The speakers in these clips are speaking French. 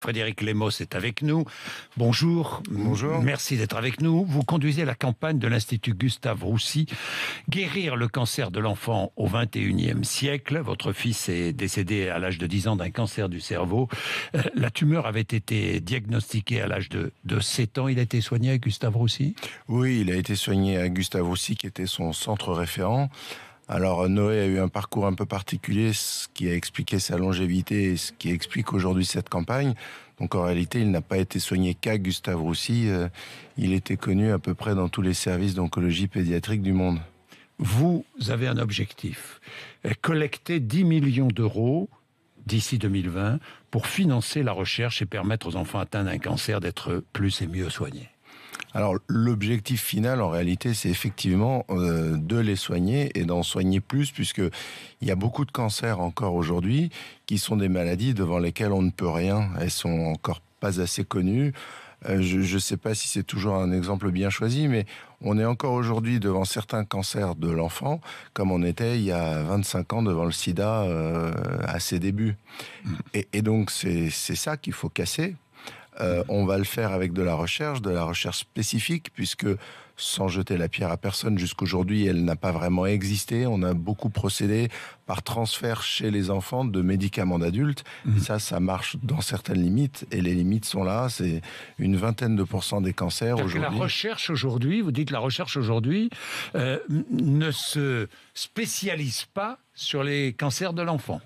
Frédéric Lemos est avec nous. Bonjour. Bonjour. Merci d'être avec nous. Vous conduisez la campagne de l'Institut Gustave Roussy, Guérir le cancer de l'enfant au XXIe siècle. Votre fils est décédé à l'âge de 10 ans d'un cancer du cerveau. La tumeur avait été diagnostiquée à l'âge de 7 ans. Il a été soigné à Gustave Roussy ? Oui, il a été soigné à Gustave Roussy, qui était son centre référent. Alors Noé a eu un parcours un peu particulier, ce qui a expliqué sa longévité et ce qui explique aujourd'hui cette campagne. Donc en réalité, il n'a pas été soigné qu'à Gustave Roussy, il était connu à peu près dans tous les services d'oncologie pédiatrique du monde. Vous avez un objectif, collecter 10 millions d'euros d'ici 2020 pour financer la recherche et permettre aux enfants atteints d'un cancer d'être plus et mieux soignés. Alors l'objectif final en réalité c'est effectivement de les soigner et d'en soigner plus, puisque il y a beaucoup de cancers encore aujourd'hui qui sont des maladies devant lesquelles on ne peut rien. Elles sont encore pas assez connues. Je ne sais pas si c'est toujours un exemple bien choisi, mais on est encore aujourd'hui devant certains cancers de l'enfant comme on était il y a 25 ans devant le sida à ses débuts. Et donc c'est ça qu'il faut casser. On va le faire avec de la recherche spécifique, puisque sans jeter la pierre à personne, jusqu'aujourd'hui, elle n'a pas vraiment existé. On a beaucoup procédé par transfert chez les enfants de médicaments d'adultes. Ça marche dans certaines limites, et les limites sont là. C'est une vingtaine de % des cancers aujourd'hui. La recherche aujourd'hui, vous dites la recherche aujourd'hui, ne se spécialise pas sur les cancers de l'enfant.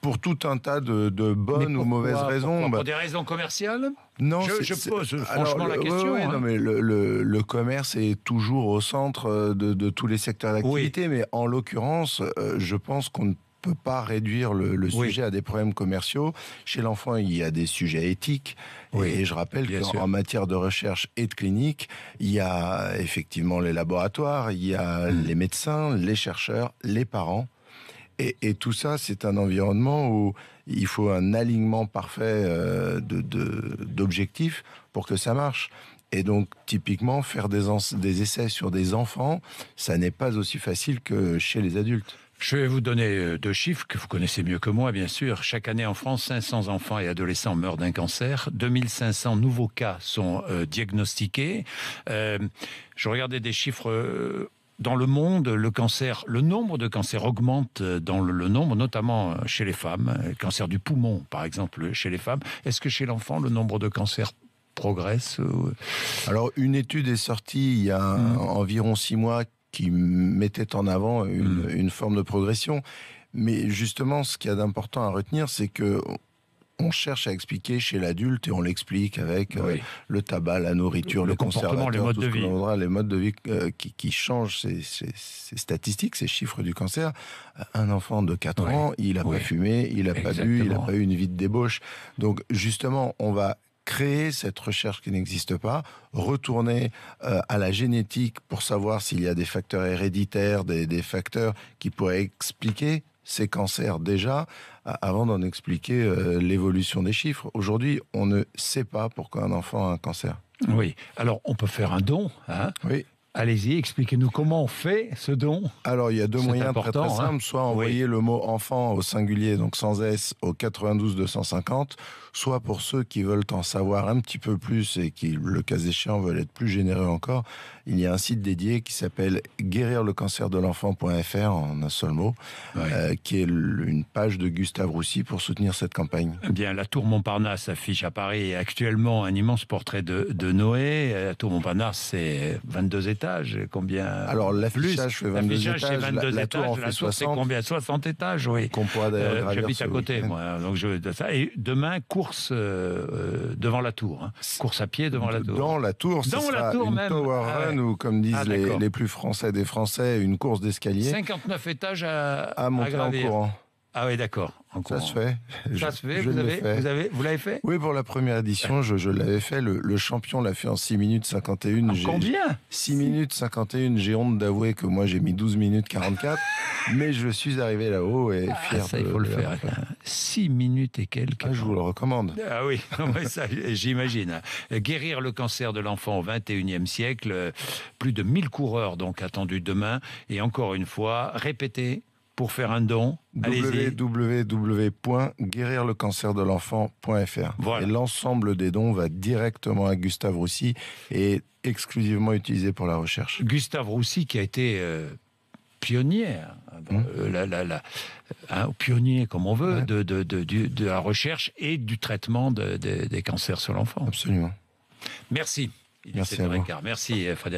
Pour tout un tas de bonnes ou mauvaises raisons. Pour des raisons commerciales ? Non, je pose franchement la question. Oui, non, mais le commerce est toujours au centre de tous les secteurs d'activité, mais en l'occurrence, je pense qu'on ne peut pas réduire le sujet à des problèmes commerciaux. Chez l'enfant, il y a des sujets éthiques. Et je rappelle qu'en matière de recherche et de clinique, il y a effectivement les laboratoires, il y a les médecins, les chercheurs, les parents. Et tout ça, c'est un environnement où il faut un alignement parfait d'objectifs pour que ça marche. Et donc, typiquement, faire des essais sur des enfants, ça n'est pas aussi facile que chez les adultes. Je vais vous donner 2 chiffres que vous connaissez mieux que moi, bien sûr. Chaque année en France, 500 enfants et adolescents meurent d'un cancer. 2500 nouveaux cas sont diagnostiqués. Je regardais des chiffres... Dans le monde, le nombre de cancers augmente dans le nombre, notamment chez les femmes. Le cancer du poumon, par exemple, chez les femmes. Est-ce que chez l'enfant, le nombre de cancers progresse ? Alors, une étude est sortie il y a environ 6 mois qui mettait en avant une forme de progression. Mais justement, ce qu'il y a d'important à retenir, c'est que on cherche à expliquer chez l'adulte, et on l'explique avec le tabac, la nourriture, le conservateur, les modes de vie. Les modes de vie qui changent ces statistiques, ces chiffres du cancer. Un enfant de 4 ans, il n'a pas fumé, il n'a pas bu, il n'a pas eu une vie de débauche. Donc justement, on va créer cette recherche qui n'existe pas, retourner à la génétique pour savoir s'il y a des facteurs héréditaires, des facteurs qui pourraient expliquer ces cancers déjà, avant d'en expliquer l'évolution des chiffres. Aujourd'hui, on ne sait pas pourquoi un enfant a un cancer. Oui, alors on peut faire un don, hein ? Oui. Allez-y, expliquez-nous comment on fait ce don. Alors, il y a 2 moyens très simples. Soit envoyer le mot enfant au singulier, donc sans S, au 92 250, soit pour ceux qui veulent en savoir un petit peu plus et qui, le cas échéant, veulent être plus généreux encore, il y a un site dédié qui s'appelle guérirlecancerdelenfant.fr, en un seul mot, qui est une page de Gustave Roussy pour soutenir cette campagne. Eh bien, la tour Montparnasse affiche à Paris actuellement un immense portrait de Noé. La tour Montparnasse, c'est 22 étages. Combien ? Alors, l'affichage fait 22 étages. 22 la étages. tour en fait 60. C'est combien ? 60 étages, oui. Qu'on pourra d'ailleurs gravir. J'habite à côté, moi. Donc et demain, course devant la tour. Hein. Course à pied devant la tour. Dans la tour, ce sera une même. tower run, ou comme disent les plus français des Français, une course d'escalier. 59 étages à monter en courant. Ah oui, d'accord. Ça se fait. Ça se fait. Vous l'avez fait ? Oui, pour la première édition, je l'avais fait. Le champion l'a fait en 6 minutes 51. Combien ? 6 minutes 51. J'ai honte d'avouer que moi, j'ai mis 12 minutes 44. Mais je suis arrivé là-haut et fier ça, il faut le faire. 6 minutes et quelques. Je vous le recommande. Ah oui, ça, j'imagine. Guérir le cancer de l'enfant au XXIe siècle. Plus de 1000 coureurs donc attendus demain. Et encore une fois, répétez. pour faire un don. Allez-y. www.guérirlecancerdelenfant.fr. Voilà. Et l'ensemble des dons va directement à Gustave Roussy et exclusivement utilisé pour la recherche. Gustave Roussy qui a été pionnière, pionnier comme on veut, de la recherche et du traitement des cancers sur l'enfant. Absolument. Merci. Merci à vous. Merci Frédéric.